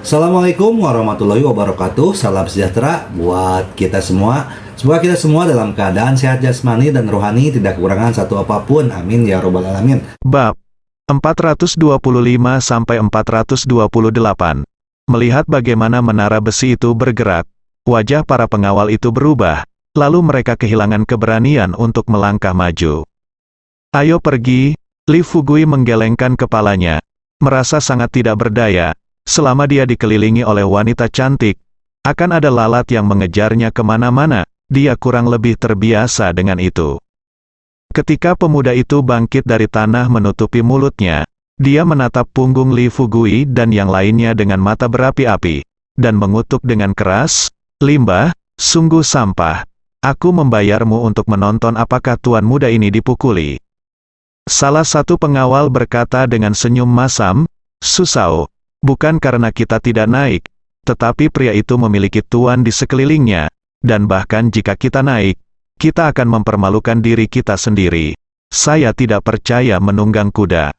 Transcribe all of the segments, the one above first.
Assalamualaikum warahmatullahi wabarakatuh. Salam sejahtera buat kita semua. Semoga kita semua dalam keadaan sehat jasmani dan rohani, tidak kekurangan satu apapun. Amin ya robbal alamin. Bab 425-428. Melihat bagaimana menara besi itu bergerak, wajah para pengawal itu berubah, lalu mereka kehilangan keberanian untuk melangkah maju. "Ayo pergi," Li Fugui menggelengkan kepalanya, merasa sangat tidak berdaya. Selama dia dikelilingi oleh wanita cantik, akan ada lalat yang mengejarnya kemana-mana. Dia kurang lebih terbiasa dengan itu. Ketika pemuda itu bangkit dari tanah menutupi mulutnya, dia menatap punggung Li Fugui dan yang lainnya dengan mata berapi-api, dan mengutuk dengan keras, "Limbah, sungguh sampah. Aku membayarmu untuk menonton apakah tuan muda ini dipukuli." Salah satu pengawal berkata dengan senyum masam, "Susao, bukan karena kita tidak naik, tetapi pria itu memiliki tuan di sekelilingnya, dan bahkan jika kita naik, kita akan mempermalukan diri kita sendiri. Saya tidak percaya menunggang kuda."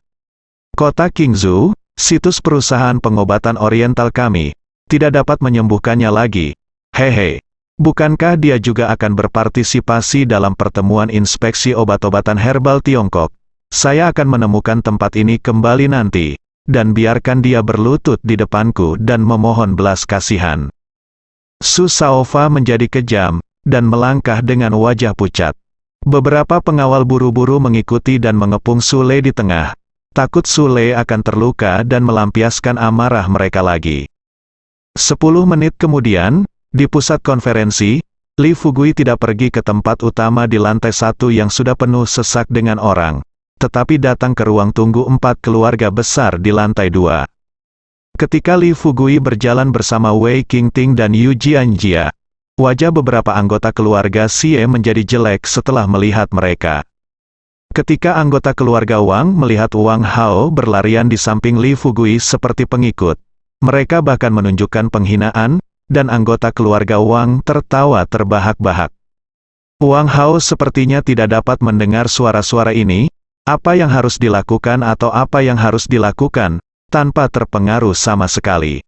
Kota Qingzhou, situs perusahaan pengobatan oriental kami, tidak dapat menyembuhkannya lagi. Hehe, bukankah dia juga akan berpartisipasi dalam pertemuan inspeksi obat-obatan herbal Tiongkok? Saya akan menemukan tempat ini kembali nanti, dan biarkan dia berlutut di depanku dan memohon belas kasihan. Su Shaofa menjadi kejam, dan melangkah dengan wajah pucat. Beberapa pengawal buru-buru mengikuti dan mengepung Sule di tengah. Takut Sule akan terluka dan melampiaskan amarah mereka lagi. 10 menit kemudian, di pusat konferensi, Li Fugui tidak pergi ke tempat utama di lantai 1 yang sudah penuh sesak dengan orang, tetapi datang ke ruang tunggu 4 keluarga besar di lantai 2. Ketika Li Fugui berjalan bersama Wei Qingting dan Yu Jianjia, wajah beberapa anggota keluarga Xie menjadi jelek setelah melihat mereka. Ketika anggota keluarga Wang melihat Wang Hao berlarian di samping Li Fugui seperti pengikut, mereka bahkan menunjukkan penghinaan, dan anggota keluarga Wang tertawa terbahak-bahak. Wang Hao sepertinya tidak dapat mendengar suara-suara ini. Apa yang harus dilakukan atau apa yang harus dilakukan, tanpa terpengaruh sama sekali.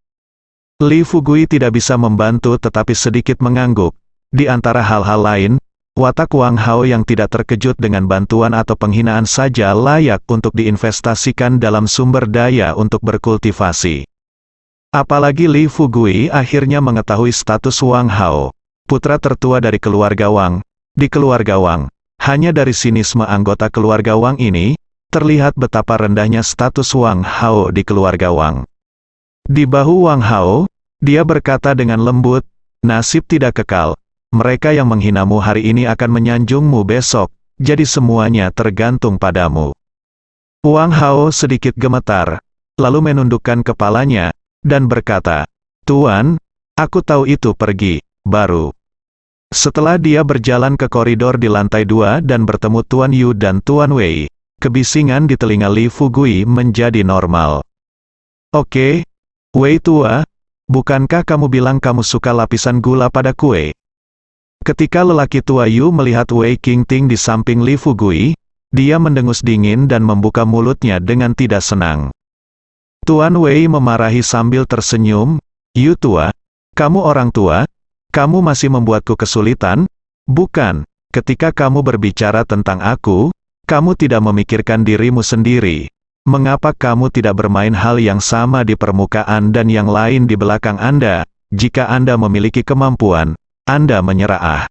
Li Fugui tidak bisa membantu tetapi sedikit mengangguk. Di antara hal-hal lain, watak Wang Hao yang tidak terkejut dengan bantuan atau penghinaan saja layak untuk diinvestasikan dalam sumber daya untuk berkultivasi. Apalagi Li Fugui akhirnya mengetahui status Wang Hao, putra tertua dari keluarga Wang. Di keluarga Wang, hanya dari sinisme anggota keluarga Wang ini, terlihat betapa rendahnya status Wang Hao di keluarga Wang. Di bahu Wang Hao, dia berkata dengan lembut, "Nasib tidak kekal. Mereka yang menghinamu hari ini akan menyanjungmu besok, jadi semuanya tergantung padamu." Wang Hao sedikit gemetar, lalu menundukkan kepalanya, dan berkata, "Tuan, aku tahu itu pergi, baru." Setelah dia berjalan ke koridor di lantai 2 dan bertemu Tuan Yu dan Tuan Wei, kebisingan di telinga Li Fugui menjadi normal. "Oke, Wei tua, bukankah kamu bilang kamu suka lapisan gula pada kue?" Ketika lelaki tua Yu melihat Wei Qingting di samping Li Fugui, dia mendengus dingin dan membuka mulutnya dengan tidak senang. Tuan Wei memarahi sambil tersenyum, "Yu tua, kamu orang tua? Kamu masih membuatku kesulitan? Bukan, ketika kamu berbicara tentang aku, kamu tidak memikirkan dirimu sendiri. Mengapa kamu tidak bermain hal yang sama di permukaan dan yang lain di belakang Anda? Jika Anda memiliki kemampuan, Anda menyerah."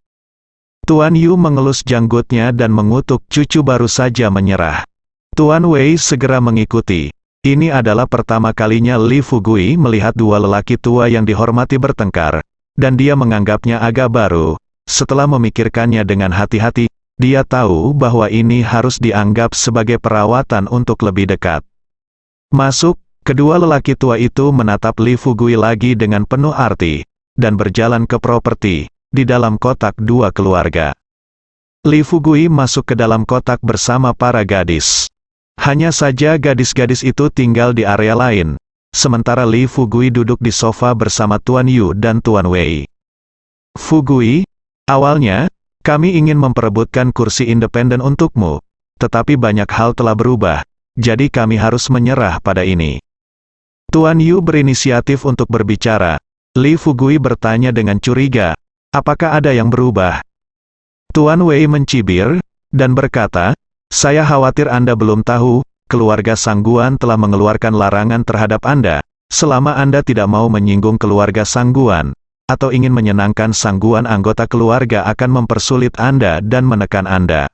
Tuan Yu mengelus janggutnya dan mengutuk cucu baru saja menyerah. Tuan Wei segera mengikuti. Ini adalah pertama kalinya Li Fugui melihat dua lelaki tua yang dihormati bertengkar, dan dia menganggapnya agak baru. Setelah memikirkannya dengan hati-hati, dia tahu bahwa ini harus dianggap sebagai perawatan untuk lebih dekat. Masuk, kedua lelaki tua itu menatap Li Fugui lagi dengan penuh arti, dan berjalan ke properti, di dalam kotak dua keluarga. Li Fugui masuk ke dalam kotak bersama para gadis. Hanya saja gadis-gadis itu tinggal di area lain, sementara Li Fugui duduk di sofa bersama Tuan Yu dan Tuan Wei. "Fugui, awalnya, kami ingin memperebutkan kursi independen untukmu, tetapi banyak hal telah berubah, jadi kami harus menyerah pada ini." Tuan Yu berinisiatif untuk berbicara. Li Fugui bertanya dengan curiga, apakah ada yang berubah? Tuan Wei mencibir, dan berkata, saya khawatir Anda belum tahu, keluarga Sangguan telah mengeluarkan larangan terhadap Anda, selama Anda tidak mau menyinggung keluarga Sangguan, atau ingin menyenangkan Sangguan anggota keluarga akan mempersulit Anda dan menekan Anda.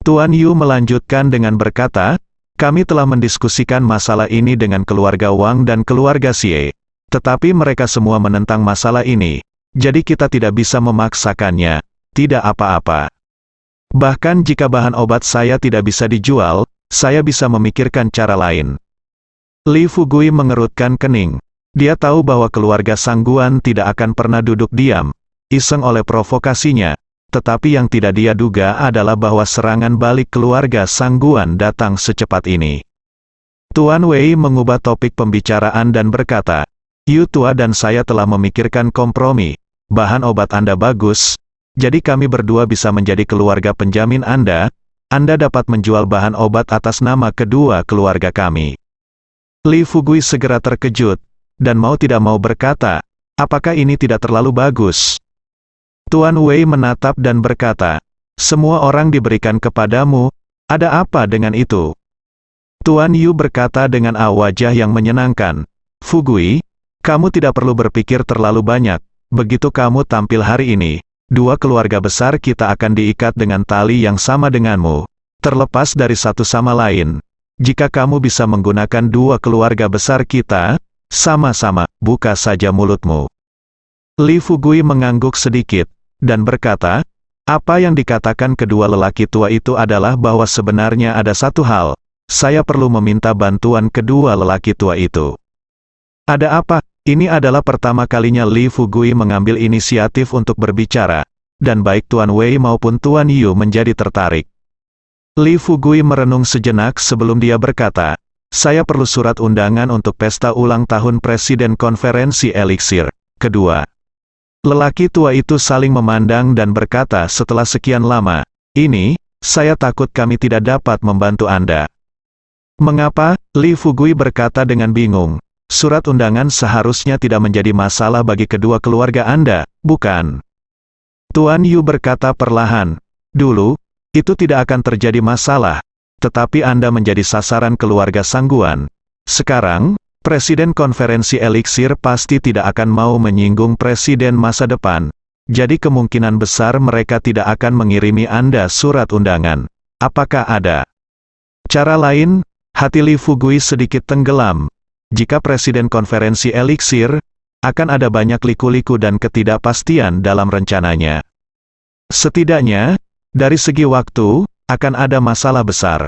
Tuan Yu melanjutkan dengan berkata, kami telah mendiskusikan masalah ini dengan keluarga Wang dan keluarga Xie, tetapi mereka semua menentang masalah ini, jadi kita tidak bisa memaksakannya, tidak apa-apa. Bahkan jika bahan obat saya tidak bisa dijual, saya bisa memikirkan cara lain. Li Fugui mengerutkan kening. Dia tahu bahwa keluarga Sangguan tidak akan pernah duduk diam, iseng oleh provokasinya, tetapi yang tidak dia duga adalah bahwa serangan balik keluarga Sangguan datang secepat ini. Tuan Wei mengubah topik pembicaraan dan berkata, Yu Tua dan saya telah memikirkan kompromi, bahan obat Anda bagus, jadi kami berdua bisa menjadi keluarga penjamin Anda dapat menjual bahan obat atas nama kedua keluarga kami. Li Fugui segera terkejut, dan mau tidak mau berkata, apakah ini tidak terlalu bagus? Tuan Wei menatap dan berkata, semua orang diberikan kepadamu, ada apa dengan itu? Tuan Yu berkata dengan wajah yang menyenangkan, Fugui, kamu tidak perlu berpikir terlalu banyak, begitu kamu tampil hari ini, dua keluarga besar kita akan diikat dengan tali yang sama denganmu, terlepas dari satu sama lain. Jika kamu bisa menggunakan dua keluarga besar kita, sama-sama, buka saja mulutmu. Li Fugui mengangguk sedikit, dan berkata, apa yang dikatakan kedua lelaki tua itu adalah bahwa sebenarnya ada satu hal, saya perlu meminta bantuan kedua lelaki tua itu. Ada apa? Ini adalah pertama kalinya Li Fugui mengambil inisiatif untuk berbicara, dan baik Tuan Wei maupun Tuan Yu menjadi tertarik. Li Fugui merenung sejenak sebelum dia berkata, saya perlu surat undangan untuk pesta ulang tahun Presiden Konferensi Eliksir kedua. Lelaki tua itu saling memandang dan berkata setelah sekian lama, ini, saya takut kami tidak dapat membantu Anda. Mengapa? Li Fugui berkata dengan bingung. Surat undangan seharusnya tidak menjadi masalah bagi kedua keluarga Anda, bukan? Tuan Yu berkata perlahan, dulu, itu tidak akan terjadi masalah, tetapi Anda menjadi sasaran keluarga Sangguan. Sekarang, Presiden Konferensi Eliksir pasti tidak akan mau menyinggung presiden masa depan, jadi kemungkinan besar mereka tidak akan mengirimi Anda surat undangan. Apakah ada cara lain? Hati Li Fugui sedikit tenggelam. Jika Presiden Konferensi Eliksir, akan ada banyak liku-liku dan ketidakpastian dalam rencananya. Setidaknya, dari segi waktu, akan ada masalah besar.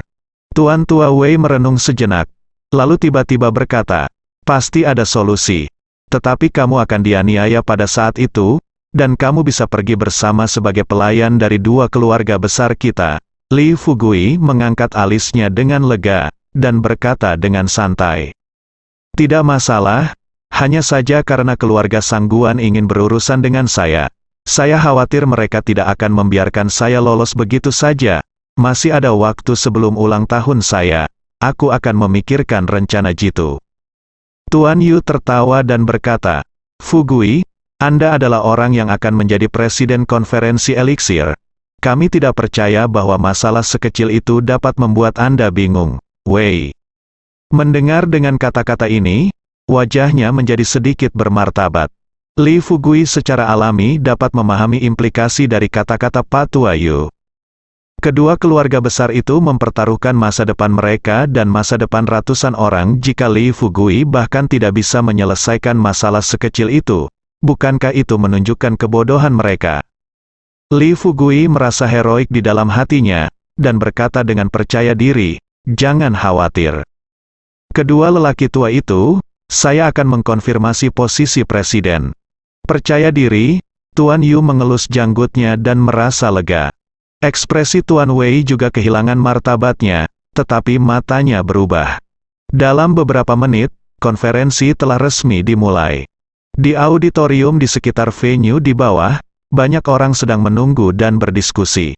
Tuan Tua Wei merenung sejenak, lalu tiba-tiba berkata, pasti ada solusi. Tetapi kamu akan dianiaya pada saat itu, dan kamu bisa pergi bersama sebagai pelayan dari dua keluarga besar kita. Li Fugui mengangkat alisnya dengan lega, dan berkata dengan santai. Tidak masalah, hanya saja karena keluarga Sangguan ingin berurusan dengan saya. Saya khawatir mereka tidak akan membiarkan saya lolos begitu saja. Masih ada waktu sebelum ulang tahun saya. Aku akan memikirkan rencana jitu. Tuan Yu tertawa dan berkata, Fugui, Anda adalah orang yang akan menjadi Presiden Konferensi Eliksir. Kami tidak percaya bahwa masalah sekecil itu dapat membuat Anda bingung, Wei. Mendengar dengan kata-kata ini, wajahnya menjadi sedikit bermartabat. Li Fugui secara alami dapat memahami implikasi dari kata-kata Pak Tua Yu. Kedua keluarga besar itu mempertaruhkan masa depan mereka dan masa depan ratusan orang jika Li Fugui bahkan tidak bisa menyelesaikan masalah sekecil itu. Bukankah itu menunjukkan kebodohan mereka? Li Fugui merasa heroik di dalam hatinya, dan berkata dengan percaya diri, jangan khawatir. Kedua lelaki tua itu, saya akan mengkonfirmasi posisi presiden. Percaya diri, Tuan Yu mengelus janggutnya dan merasa lega. Ekspresi Tuan Wei juga kehilangan martabatnya, tetapi matanya berubah. Dalam beberapa menit, konferensi telah resmi dimulai. Di auditorium di sekitar venue di bawah, banyak orang sedang menunggu dan berdiskusi.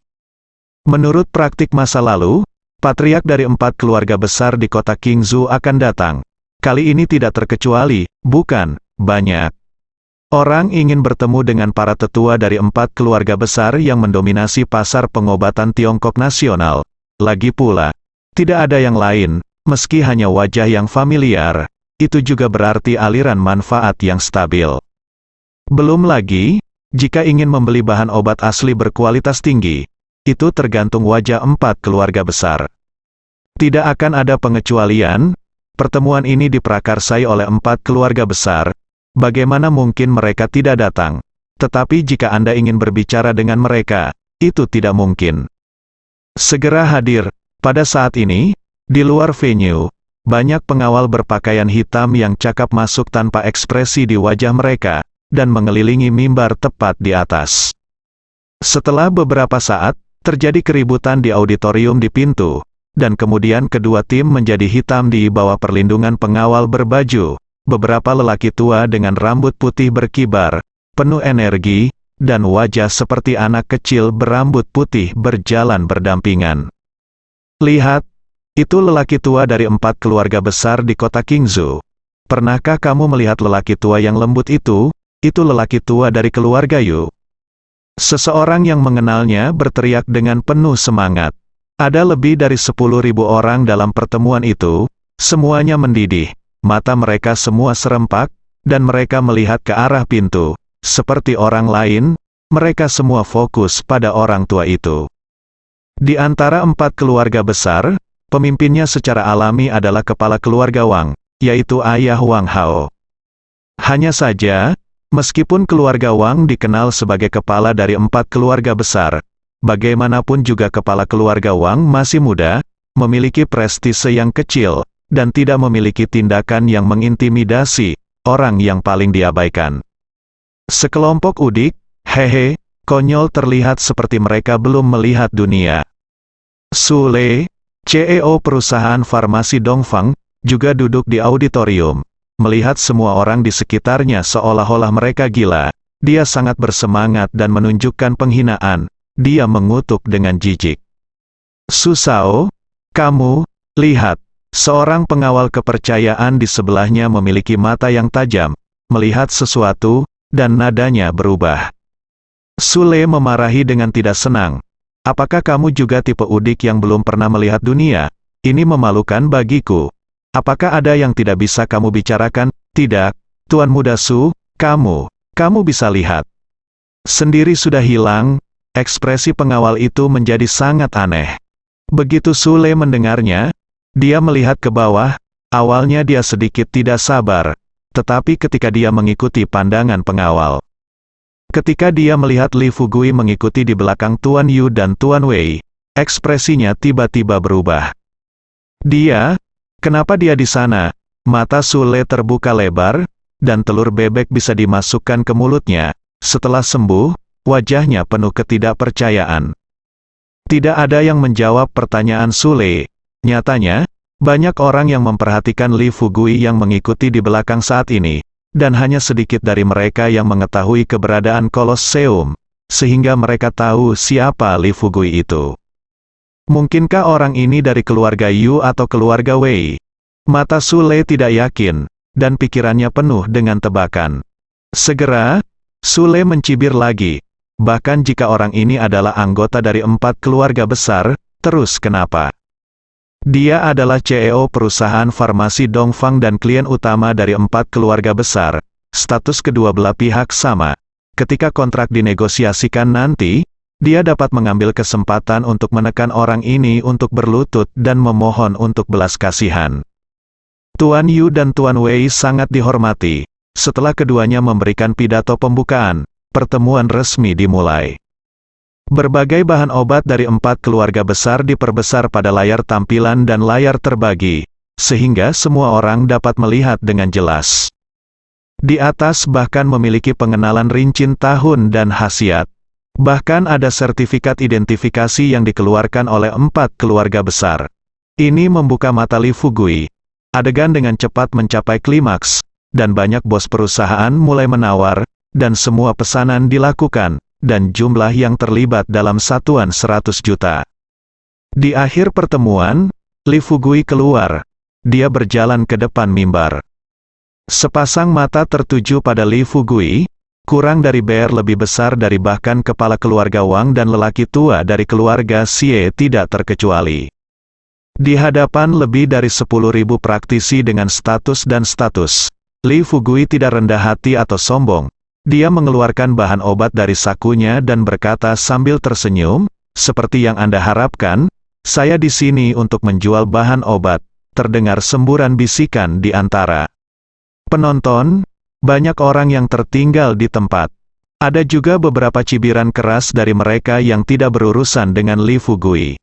Menurut praktik masa lalu, patriark dari 4 keluarga besar di kota Qingzhou akan datang. Kali ini tidak terkecuali, bukan, banyak. Orang ingin bertemu dengan para tetua dari 4 keluarga besar yang mendominasi pasar pengobatan Tiongkok nasional. Lagi pula, tidak ada yang lain, meski hanya wajah yang familiar, itu juga berarti aliran manfaat yang stabil. Belum lagi, jika ingin membeli bahan obat asli berkualitas tinggi, itu tergantung wajah 4 keluarga besar. Tidak akan ada pengecualian, pertemuan ini diprakarsai oleh 4 keluarga besar. Bagaimana mungkin mereka tidak datang? Tetapi jika Anda ingin berbicara dengan mereka, itu tidak mungkin. Segera hadir. Pada saat ini, di luar venue, banyak pengawal berpakaian hitam yang cakap masuk tanpa ekspresi di wajah mereka, dan mengelilingi mimbar tepat di atas. Setelah beberapa saat, terjadi keributan di auditorium di pintu, dan kemudian kedua tim menjadi hitam di bawah perlindungan pengawal berbaju. Beberapa lelaki tua dengan rambut putih berkibar, penuh energi, dan wajah seperti anak kecil berambut putih berjalan berdampingan. Lihat, itu lelaki tua dari 4 keluarga besar di kota Qingzhou. Pernahkah kamu melihat lelaki tua yang lembut itu? Itu lelaki tua dari keluarga Yu. Seseorang yang mengenalnya berteriak dengan penuh semangat. Ada lebih dari 10.000 orang dalam pertemuan itu, semuanya mendidih. Mata mereka semua serempak, dan mereka melihat ke arah pintu. Seperti orang lain, mereka semua fokus pada orang tua itu. Di antara 4 keluarga besar, pemimpinnya secara alami adalah kepala keluarga Wang, yaitu ayah Wang Hao. Hanya saja, meskipun keluarga Wang dikenal sebagai kepala dari 4 keluarga besar, bagaimanapun juga kepala keluarga Wang masih muda, memiliki prestise yang kecil, dan tidak memiliki tindakan yang mengintimidasi, orang yang paling diabaikan. Sekelompok udik, hehe, konyol terlihat seperti mereka belum melihat dunia. Su Lei, CEO perusahaan farmasi Dongfang, juga duduk di auditorium. Melihat semua orang di sekitarnya seolah-olah mereka gila, dia sangat bersemangat dan menunjukkan penghinaan, dia mengutuk dengan jijik. Su Shao, kamu, lihat. Seorang pengawal kepercayaan di sebelahnya memiliki mata yang tajam, melihat sesuatu, dan nadanya berubah. Sule memarahi dengan tidak senang. Apakah kamu juga tipe udik yang belum pernah melihat dunia? Ini memalukan bagiku. Apakah ada yang tidak bisa kamu bicarakan? Tidak, Tuan Muda Su, kamu bisa lihat. Sendiri sudah hilang, ekspresi pengawal itu menjadi sangat aneh. Begitu Sule mendengarnya, dia melihat ke bawah, awalnya dia sedikit tidak sabar, tetapi ketika dia mengikuti pandangan pengawal. Ketika dia melihat Li Fugui mengikuti di belakang Tuan Yu dan Tuan Wei, ekspresinya tiba-tiba berubah. Kenapa dia di sana? Mata Sule terbuka lebar, dan telur bebek bisa dimasukkan ke mulutnya. Setelah sembuh, wajahnya penuh ketidakpercayaan. Tidak ada yang menjawab pertanyaan Sule. Nyatanya, banyak orang yang memperhatikan Li Fugui yang mengikuti di belakang saat ini, dan hanya sedikit dari mereka yang mengetahui keberadaan Kolosseum, sehingga mereka tahu siapa Li Fugui itu. Mungkinkah orang ini dari keluarga Yu atau keluarga Wei? Mata Sule tidak yakin, dan pikirannya penuh dengan tebakan. Segera, Sule mencibir lagi. Bahkan jika orang ini adalah anggota dari 4 keluarga besar, terus kenapa? Dia adalah CEO perusahaan farmasi Dongfang dan klien utama dari 4 keluarga besar. Status kedua belah pihak sama. Ketika kontrak dinegosiasikan nanti, dia dapat mengambil kesempatan untuk menekan orang ini untuk berlutut dan memohon untuk belas kasihan. Tuan Yu dan Tuan Wei sangat dihormati. Setelah keduanya memberikan pidato pembukaan, pertemuan resmi dimulai. Berbagai bahan obat dari 4 keluarga besar diperbesar pada layar tampilan dan layar terbagi, sehingga semua orang dapat melihat dengan jelas. Di atas bahkan memiliki pengenalan rinci tahun dan khasiat. Bahkan ada sertifikat identifikasi yang dikeluarkan oleh 4 keluarga besar. Ini membuka mata Li Fugui. Adegan dengan cepat mencapai klimaks, dan banyak bos perusahaan mulai menawar, dan semua pesanan dilakukan, dan jumlah yang terlibat dalam satuan 100 juta. Di akhir pertemuan, Li Fugui keluar. dia berjalan ke depan mimbar. Sepasang mata tertuju pada Li Fugui, kurang dari bear lebih besar dari bahkan kepala keluarga Wang dan lelaki tua dari keluarga Xie tidak terkecuali. Di hadapan lebih dari 10.000 praktisi dengan status dan status, Li Fugui tidak rendah hati atau sombong. Dia mengeluarkan bahan obat dari sakunya dan berkata sambil tersenyum, "Seperti yang Anda harapkan, saya di sini untuk menjual bahan obat." Terdengar semburan bisikan di antara penonton. Banyak orang yang tertinggal di tempat. Ada juga beberapa cibiran keras dari mereka yang tidak berurusan dengan Li Fugui.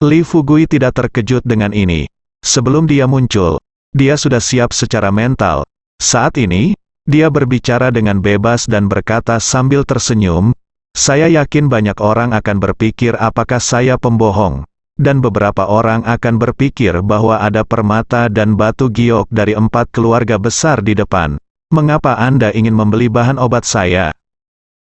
Li Fugui tidak terkejut dengan ini. Sebelum dia muncul, dia sudah siap secara mental. Saat ini, dia berbicara dengan bebas dan berkata sambil tersenyum, "Saya yakin banyak orang akan berpikir apakah saya pembohong. Dan beberapa orang akan berpikir bahwa ada permata dan batu giok dari 4 keluarga besar di depan. Mengapa Anda ingin membeli bahan obat saya?"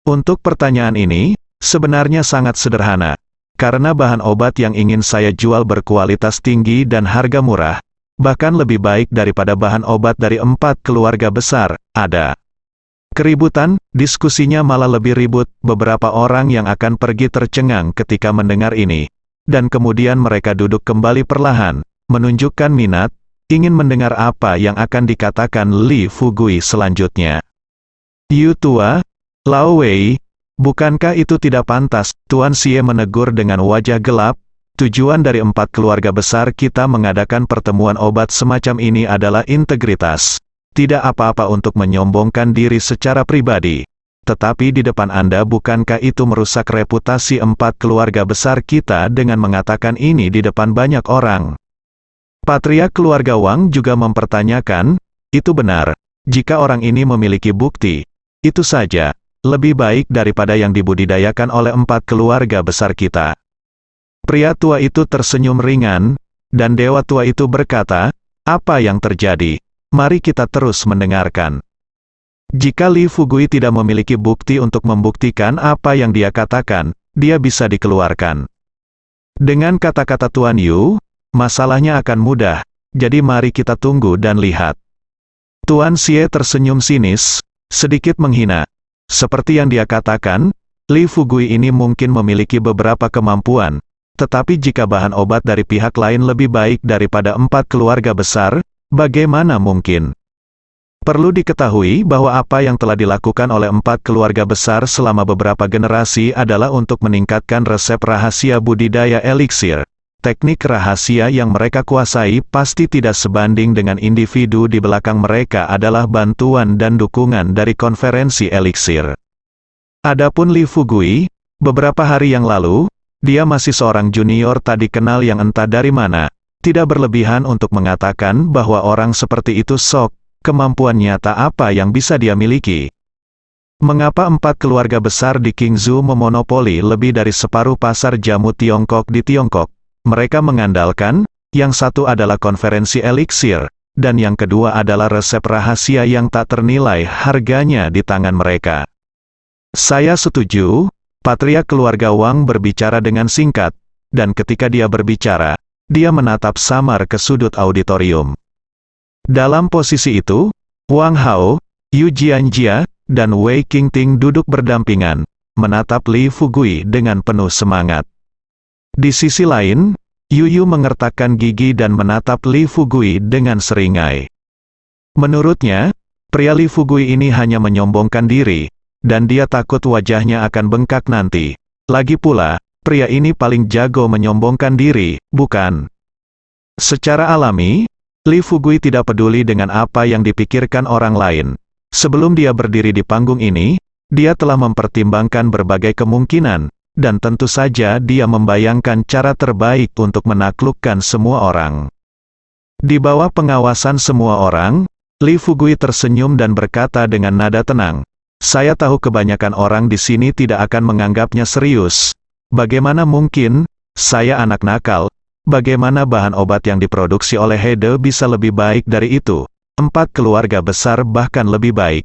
Untuk pertanyaan ini, sebenarnya sangat sederhana. Karena bahan obat yang ingin saya jual berkualitas tinggi dan harga murah, bahkan lebih baik daripada bahan obat dari 4 keluarga besar. Ada keributan, diskusinya malah lebih ribut, beberapa orang yang akan pergi tercengang ketika mendengar ini. Dan kemudian mereka duduk kembali perlahan, menunjukkan minat, ingin mendengar apa yang akan dikatakan Li Fugui selanjutnya. "Yu tua, Lao Wei, bukankah itu tidak pantas?" Tuan Xie menegur dengan wajah gelap. "Tujuan dari 4 keluarga besar kita mengadakan pertemuan obat semacam ini adalah integritas. Tidak apa-apa untuk menyombongkan diri secara pribadi. Tetapi di depan Anda bukankah itu merusak reputasi 4 keluarga besar kita dengan mengatakan ini di depan banyak orang?" Patriark keluarga Wang juga mempertanyakan, "Itu benar. Jika orang ini memiliki bukti, itu saja, lebih baik daripada yang dibudidayakan oleh 4 keluarga besar kita." Pria tua itu tersenyum ringan, dan dewa tua itu berkata, "Apa yang terjadi? Mari kita terus mendengarkan." Jika Li Fugui tidak memiliki bukti untuk membuktikan apa yang dia katakan, dia bisa dikeluarkan. Dengan kata-kata Tuan Yu, masalahnya akan mudah, jadi mari kita tunggu dan lihat. Tuan Xie tersenyum sinis, sedikit menghina. Seperti yang dia katakan, Li Fugui ini mungkin memiliki beberapa kemampuan, tetapi jika bahan obat dari pihak lain lebih baik daripada 4 keluarga besar, bagaimana mungkin? Perlu diketahui bahwa apa yang telah dilakukan oleh 4 keluarga besar selama beberapa generasi adalah untuk meningkatkan resep rahasia budidaya eliksir. Teknik rahasia yang mereka kuasai pasti tidak sebanding dengan individu di belakang mereka adalah bantuan dan dukungan dari konferensi eliksir. Adapun Li Fugui, beberapa hari yang lalu, dia masih seorang junior tak dikenal yang entah dari mana. Tidak berlebihan untuk mengatakan bahwa orang seperti itu sok. Kemampuan nyata apa yang bisa dia miliki? Mengapa 4 keluarga besar di Qingzhou memonopoli lebih dari separuh pasar jamu Tiongkok di Tiongkok? Mereka mengandalkan, yang satu adalah konferensi eliksir, dan yang kedua adalah resep rahasia yang tak ternilai harganya di tangan mereka. Saya setuju, Patriark keluarga Wang berbicara dengan singkat, dan ketika dia berbicara, dia menatap samar ke sudut auditorium. Dalam posisi itu, Wang Hao, Yu Jianjia, dan Wei Qingting duduk berdampingan, menatap Li Fugui dengan penuh semangat. Di sisi lain, Yu Yu mengertakkan gigi dan menatap Li Fugui dengan seringai. Menurutnya, pria Li Fugui ini hanya menyombongkan diri, dan dia takut wajahnya akan bengkak nanti. Lagi pula, pria ini paling jago menyombongkan diri, bukan? Secara alami, Li Fugui tidak peduli dengan apa yang dipikirkan orang lain. Sebelum dia berdiri di panggung ini, dia telah mempertimbangkan berbagai kemungkinan, dan tentu saja dia membayangkan cara terbaik untuk menaklukkan semua orang. Di bawah pengawasan semua orang, Li Fugui tersenyum dan berkata dengan nada tenang, "Saya tahu kebanyakan orang di sini tidak akan menganggapnya serius. Bagaimana mungkin, saya anak nakal. Bagaimana bahan obat yang diproduksi oleh Hede bisa lebih baik dari itu? 4 keluarga besar bahkan lebih baik."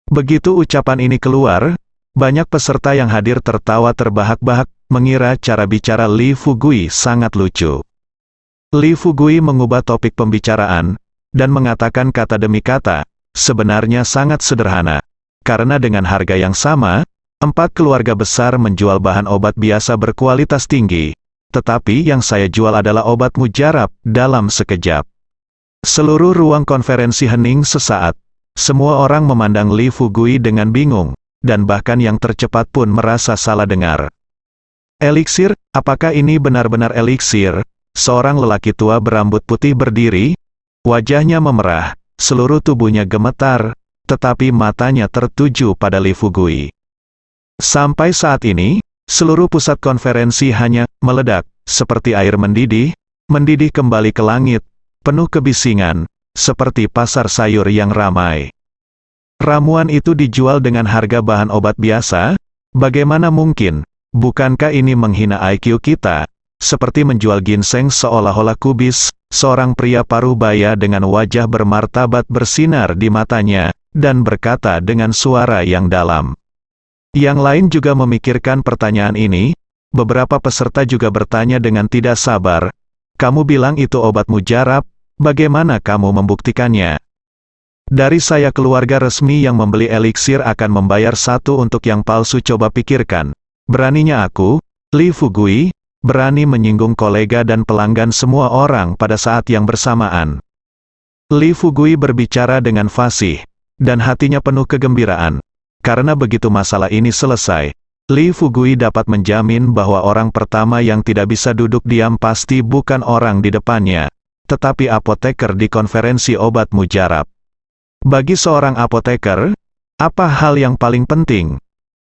Begitu ucapan ini keluar, banyak peserta yang hadir tertawa terbahak-bahak, mengira cara bicara Li Fugui sangat lucu. Li Fugui mengubah topik pembicaraan, dan mengatakan kata demi kata, sebenarnya sangat sederhana. Karena dengan harga yang sama, 4 keluarga besar menjual bahan obat biasa berkualitas tinggi, tetapi yang saya jual adalah obat mujarab dalam sekejap. Seluruh ruang konferensi hening sesaat. Semua orang memandang Li Fugui dengan bingung, dan bahkan yang tercepat pun merasa salah dengar. Eliksir, apakah ini benar-benar eliksir? Seorang lelaki tua berambut putih berdiri, wajahnya memerah, seluruh tubuhnya gemetar, tetapi matanya tertuju pada Li Fugui. Sampai saat ini, seluruh pusat konferensi hanya meledak, seperti air mendidih kembali ke langit, penuh kebisingan, seperti pasar sayur yang ramai. Ramuan itu dijual dengan harga bahan obat biasa? Bagaimana mungkin? Bukankah ini menghina IQ kita? Seperti menjual ginseng seolah-olah kubis. Seorang pria paruh baya dengan wajah bermartabat bersinar di matanya, dan berkata dengan suara yang dalam. Yang lain juga memikirkan pertanyaan ini. Beberapa peserta juga bertanya dengan tidak sabar. Kamu bilang itu obat mujarab, bagaimana kamu membuktikannya? Dari saya keluarga resmi yang membeli eliksir akan membayar satu untuk yang palsu. Coba pikirkan. Beraninya aku, Li Fugui, berani menyinggung kolega dan pelanggan semua orang pada saat yang bersamaan. Li Fugui berbicara dengan fasih, dan hatinya penuh kegembiraan. Karena begitu masalah ini selesai, Li Fugui dapat menjamin bahwa orang pertama yang tidak bisa duduk diam pasti bukan orang di depannya, tetapi apoteker di konferensi obat mujarab. Bagi seorang apoteker, apa hal yang paling penting?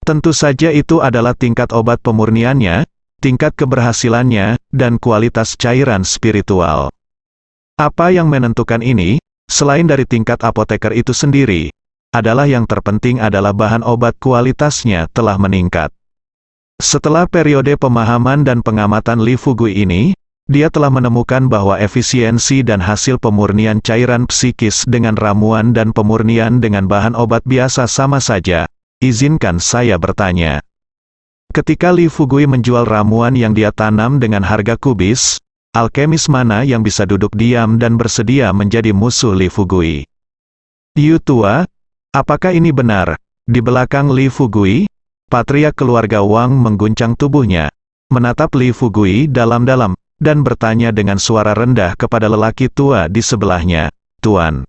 Tentu saja itu adalah tingkat obat pemurniannya, tingkat keberhasilannya, dan kualitas cairan spiritual. Apa yang menentukan ini, selain dari tingkat apoteker itu sendiri, adalah yang terpenting adalah bahan obat kualitasnya telah meningkat. Setelah periode pemahaman dan pengamatan Li Fugui ini, dia telah menemukan bahwa efisiensi dan hasil pemurnian cairan psikis dengan ramuan dan pemurnian dengan bahan obat biasa sama saja. Izinkan saya bertanya. Ketika Li Fugui menjual ramuan yang dia tanam dengan harga kubis, alkemis mana yang bisa duduk diam dan bersedia menjadi musuh Li Fugui? Yu tua, apakah ini benar? Di belakang Li Fugui, patriark keluarga Wang mengguncang tubuhnya, menatap Li Fugui dalam-dalam, dan bertanya dengan suara rendah kepada lelaki tua di sebelahnya, Tuan.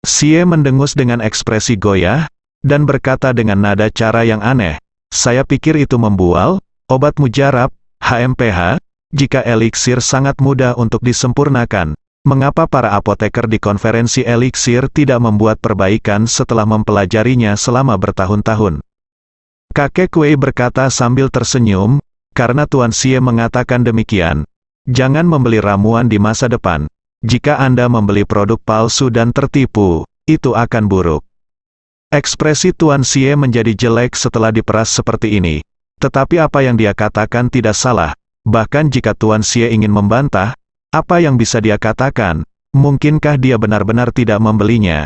Xie mendengus dengan ekspresi goyah, dan berkata dengan nada cara yang aneh, saya pikir itu membual, obat mujarab, HMPH, jika eliksir sangat mudah untuk disempurnakan, mengapa para apoteker di konferensi eliksir tidak membuat perbaikan setelah mempelajarinya selama bertahun-tahun? Kakek Wei berkata sambil tersenyum, karena Tuan Xie mengatakan demikian, jangan membeli ramuan di masa depan. Jika Anda membeli produk palsu dan tertipu, itu akan buruk. Ekspresi Tuan Xie menjadi jelek setelah diperas seperti ini. Tetapi apa yang dia katakan tidak salah. Bahkan jika Tuan Xie ingin membantah, apa yang bisa dia katakan? Mungkinkah dia benar-benar tidak membelinya?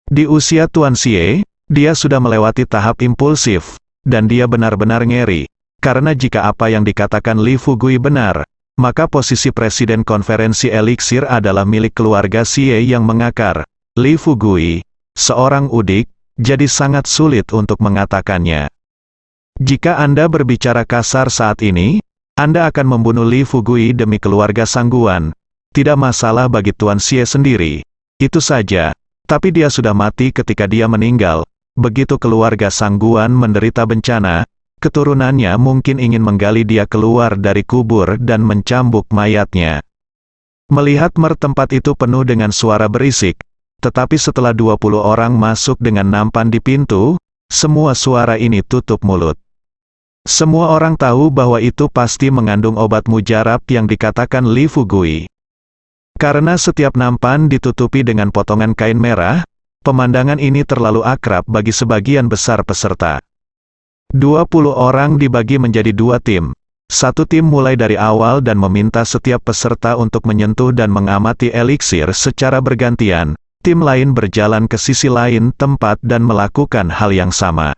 Di usia Tuan Xie, dia sudah melewati tahap impulsif, dan dia benar-benar ngeri. Karena jika apa yang dikatakan Li Fugui benar, maka posisi presiden konferensi eliksir adalah milik keluarga Xie yang mengakar. Li Fugui, seorang udik, jadi sangat sulit untuk mengatakannya. Jika Anda berbicara kasar saat ini, Anda akan membunuh Li Fugui demi keluarga Sangguan. Tidak masalah bagi Tuan Xie sendiri. Itu saja. Tapi dia sudah mati ketika dia meninggal. Begitu keluarga Sangguan menderita bencana, keturunannya mungkin ingin menggali dia keluar dari kubur dan mencambuk mayatnya. Melihat tempat itu penuh dengan suara berisik, tetapi setelah 20 orang masuk dengan nampan di pintu, semua suara ini tutup mulut. Semua orang tahu bahwa itu pasti mengandung obat mujarab yang dikatakan Li Fugui. Karena setiap nampan ditutupi dengan potongan kain merah, pemandangan ini terlalu akrab bagi sebagian besar peserta. 20 orang dibagi menjadi 2 tim. Satu tim mulai dari awal dan meminta setiap peserta untuk menyentuh dan mengamati eliksir secara bergantian. Tim lain berjalan ke sisi lain tempat dan melakukan hal yang sama.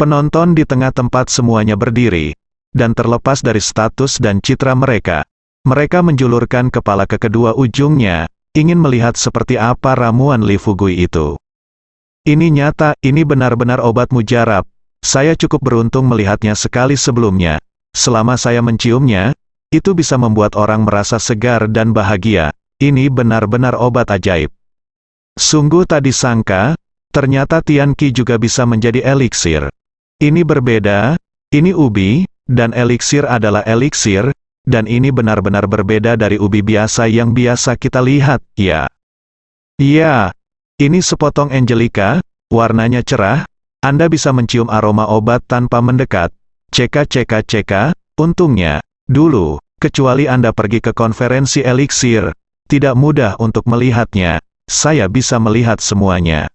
Penonton di tengah tempat semuanya berdiri, dan terlepas dari status dan citra mereka, Mereka menjulurkan kepala ke kedua ujungnya, ingin melihat seperti apa ramuan Li Fugui itu. Ini nyata, ini benar-benar obat mujarab. Saya cukup beruntung melihatnya sekali sebelumnya. Selama saya menciumnya, itu bisa membuat orang merasa segar dan bahagia. Ini benar-benar obat ajaib. Sungguh tak disangka, ternyata Tian Qi juga bisa menjadi eliksir. Ini berbeda, ini ubi, dan eliksir adalah eliksir, dan ini benar-benar berbeda dari ubi biasa yang biasa kita lihat, ya. Ya, ini sepotong Angelica, warnanya cerah, Anda bisa mencium aroma obat tanpa mendekat. Cek, untungnya, dulu, kecuali Anda pergi ke konferensi eliksir, tidak mudah untuk melihatnya, saya bisa melihat semuanya.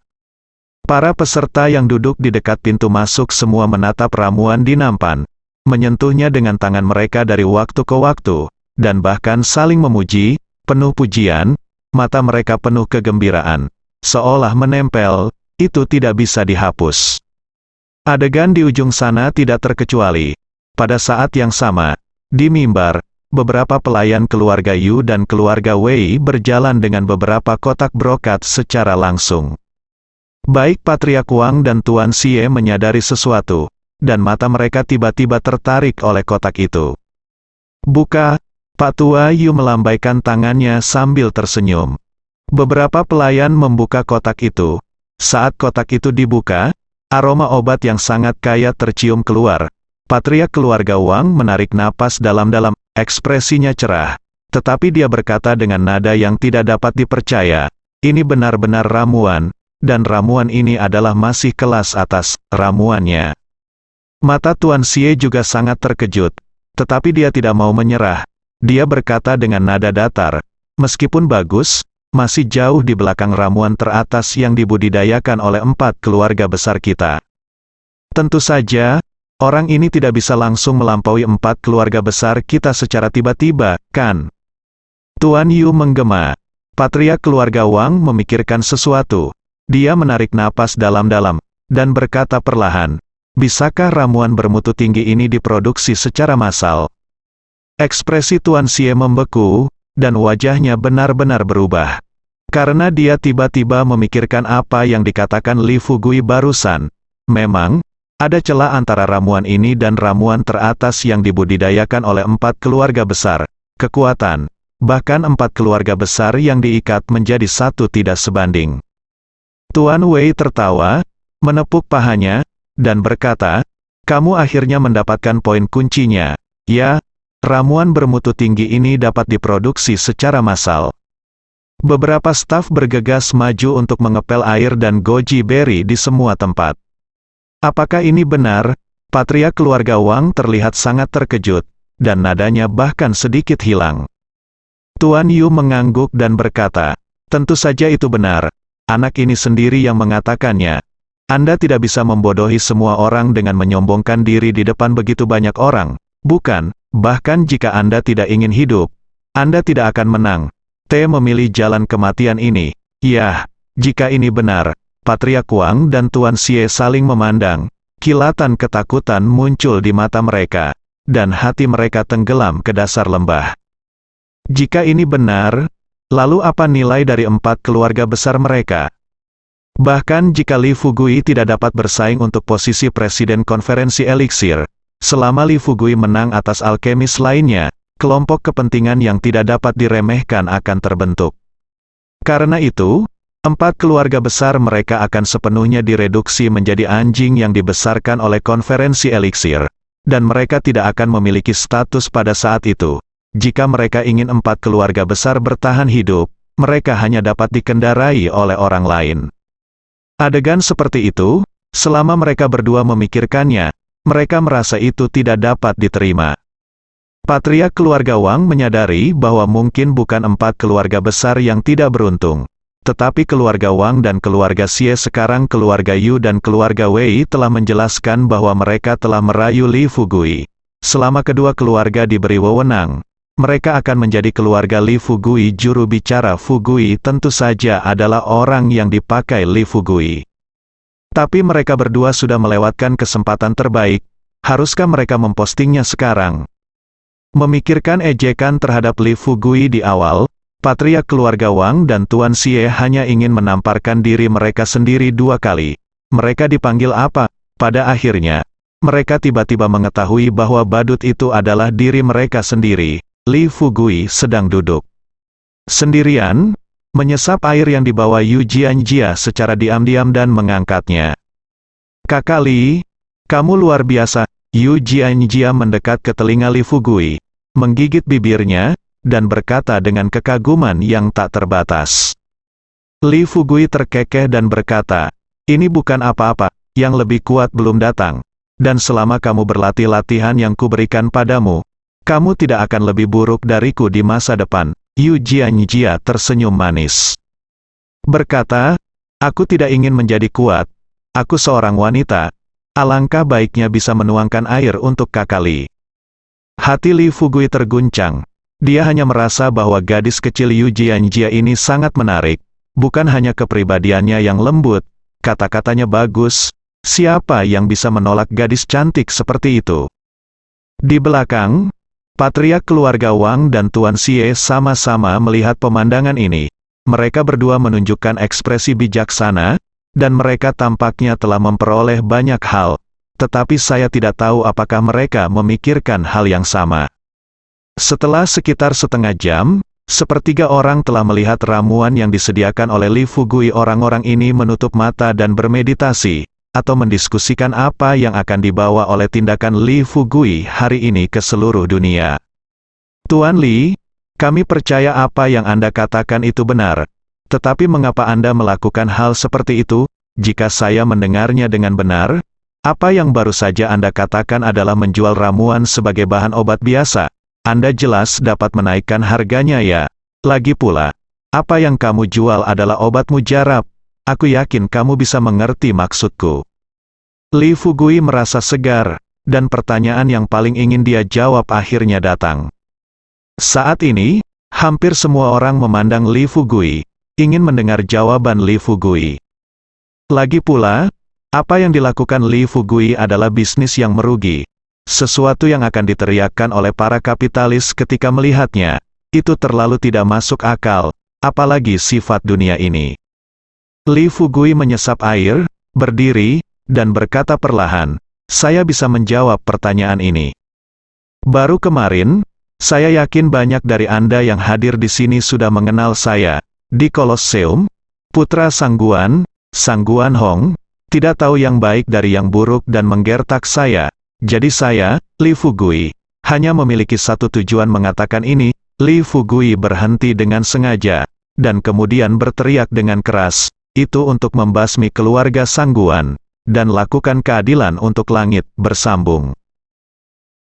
Para peserta yang duduk di dekat pintu masuk semua menatap ramuan di nampan, menyentuhnya dengan tangan mereka dari waktu ke waktu, dan bahkan saling memuji, penuh pujian, mata mereka penuh kegembiraan, seolah menempel, itu tidak bisa dihapus. Adegan di ujung sana tidak terkecuali. Pada saat yang sama, di mimbar, beberapa pelayan keluarga Yu dan keluarga Wei berjalan dengan beberapa kotak brokat secara langsung. Baik Patriark Wang dan Tuan Xie menyadari sesuatu, dan mata mereka tiba-tiba tertarik oleh kotak itu. Buka, Pak Tua Yu melambaikan tangannya sambil tersenyum. Beberapa pelayan membuka kotak itu. Saat kotak itu dibuka, aroma obat yang sangat kaya tercium keluar. Patriark keluarga Wang menarik napas dalam-dalam, ekspresinya cerah. Tetapi dia berkata dengan nada yang tidak dapat dipercaya, ini benar-benar ramuan. Dan ramuan ini adalah masih kelas atas ramuannya. Mata Tuan Xie juga sangat terkejut, tetapi dia tidak mau menyerah. Dia berkata dengan nada datar, meskipun bagus, masih jauh di belakang ramuan teratas yang dibudidayakan oleh 4 keluarga besar kita. Tentu saja, orang ini tidak bisa langsung melampaui 4 keluarga besar kita secara tiba-tiba, kan? Tuan Yu menggema. Patriark keluarga Wang memikirkan sesuatu. Dia menarik napas dalam-dalam, dan berkata perlahan, bisakah ramuan bermutu tinggi ini diproduksi secara massal? Ekspresi Tuan Xie membeku, dan wajahnya benar-benar berubah. Karena dia tiba-tiba memikirkan apa yang dikatakan Li Fugui barusan. Memang, ada celah antara ramuan ini dan ramuan teratas yang dibudidayakan oleh 4 keluarga besar. Kekuatan, bahkan 4 keluarga besar yang diikat menjadi satu tidak sebanding. Tuan Wei tertawa, menepuk pahanya, dan berkata, kamu akhirnya mendapatkan poin kuncinya. Ya, ramuan bermutu tinggi ini dapat diproduksi secara massal. Beberapa staf bergegas maju untuk mengepel air dan goji berry di semua tempat. Apakah ini benar? Patriark keluarga Wang terlihat sangat terkejut, dan nadanya bahkan sedikit hilang. Tuan Yu mengangguk dan berkata, tentu saja itu benar. Anak ini sendiri yang mengatakannya. Anda tidak bisa membodohi semua orang dengan menyombongkan diri di depan begitu banyak orang. Bukan, bahkan jika Anda tidak ingin hidup, Anda tidak akan menang. T memilih jalan kematian ini. Yah, jika ini benar, Patriark Wang dan Tuan Xie saling memandang. Kilatan ketakutan muncul di mata mereka, dan hati mereka tenggelam ke dasar lembah. Jika ini benar, lalu apa nilai dari 4 keluarga besar mereka? Bahkan jika Li Fugui tidak dapat bersaing untuk posisi presiden konferensi eliksir, selama Li Fugui menang atas alkemis lainnya, kelompok kepentingan yang tidak dapat diremehkan akan terbentuk. Karena itu, 4 keluarga besar mereka akan sepenuhnya direduksi menjadi anjing yang dibesarkan oleh konferensi eliksir, dan mereka tidak akan memiliki status pada saat itu. Jika mereka ingin 4 keluarga besar bertahan hidup, mereka hanya dapat dikendarai oleh orang lain. Adegan seperti itu, selama mereka berdua memikirkannya, mereka merasa itu tidak dapat diterima. Patriark keluarga Wang menyadari bahwa mungkin bukan 4 keluarga besar yang tidak beruntung. Tetapi keluarga Wang dan keluarga Xie sekarang keluarga Yu dan keluarga Wei telah menjelaskan bahwa mereka telah merayu Li Fugui. Selama kedua keluarga diberi wewenang, mereka akan menjadi keluarga Li Fugui. Juru bicara Fugui tentu saja adalah orang yang dipakai Li Fugui. Tapi mereka berdua sudah melewatkan kesempatan terbaik. Haruskah mereka mempostingnya sekarang? Memikirkan ejekan terhadap Li Fugui di awal, patriark keluarga Wang dan Tuan Xie hanya ingin menamparkan diri mereka sendiri 2 kali. Mereka dipanggil apa? Pada akhirnya, mereka tiba-tiba mengetahui bahwa badut itu adalah diri mereka sendiri. Li Fugui sedang duduk sendirian, menyesap air yang dibawa Yu Jianjia secara diam-diam dan mengangkatnya. "Kakak Li, kamu luar biasa." Yu Jianjia mendekat ke telinga Li Fugui, menggigit bibirnya, dan berkata dengan kekaguman yang tak terbatas. Li Fugui terkekeh dan berkata, "Ini bukan apa-apa, yang lebih kuat belum datang. Dan selama kamu berlatih latihan yang kuberikan padamu, kamu tidak akan lebih buruk dariku di masa depan." Yu Jianjia tersenyum manis. Berkata, "Aku tidak ingin menjadi kuat. Aku seorang wanita. Alangkah baiknya bisa menuangkan air untuk Kakak Li." Hati Li Fugui terguncang. Dia hanya merasa bahwa gadis kecil Yu Jianjia ini sangat menarik. Bukan hanya kepribadiannya yang lembut, kata-katanya bagus. Siapa yang bisa menolak gadis cantik seperti itu? Di belakang, patriark keluarga Wang dan Tuan Xie sama-sama melihat pemandangan ini. Mereka berdua menunjukkan ekspresi bijaksana, dan mereka tampaknya telah memperoleh banyak hal. Tetapi saya tidak tahu apakah mereka memikirkan hal yang sama. Setelah sekitar setengah jam, sepertiga orang telah melihat ramuan yang disediakan oleh Li Fugui. Orang-orang ini menutup mata dan bermeditasi, atau mendiskusikan apa yang akan dibawa oleh tindakan Li Fugui hari ini ke seluruh dunia. "Tuan Li, kami percaya apa yang Anda katakan itu benar. Tetapi mengapa Anda melakukan hal seperti itu? Jika saya mendengarnya dengan benar, apa yang baru saja Anda katakan adalah menjual ramuan sebagai bahan obat biasa. Anda jelas dapat menaikkan harganya ya. Lagi pula, apa yang kamu jual adalah obat mujarab. Aku yakin kamu bisa mengerti maksudku." Li Fugui merasa segar, dan pertanyaan yang paling ingin dia jawab akhirnya datang. Saat ini, hampir semua orang memandang Li Fugui, ingin mendengar jawaban Li Fugui. Lagi pula, apa yang dilakukan Li Fugui adalah bisnis yang merugi. Sesuatu yang akan diteriakkan oleh para kapitalis ketika melihatnya. Itu terlalu tidak masuk akal, apalagi sifat dunia ini. Li Fugui menyesap air, berdiri, dan berkata perlahan, "Saya bisa menjawab pertanyaan ini. Baru kemarin, saya yakin banyak dari Anda yang hadir di sini sudah mengenal saya. Di Kolosseum, putra Sangguan, Sangguan Hong, tidak tahu yang baik dari yang buruk dan menggertak saya. Jadi saya, Li Fugui, hanya memiliki satu tujuan mengatakan ini." Li Fugui berhenti dengan sengaja, dan kemudian berteriak dengan keras, "Itu untuk membasmi keluarga Sangguan, dan lakukan keadilan untuk langit." Bersambung.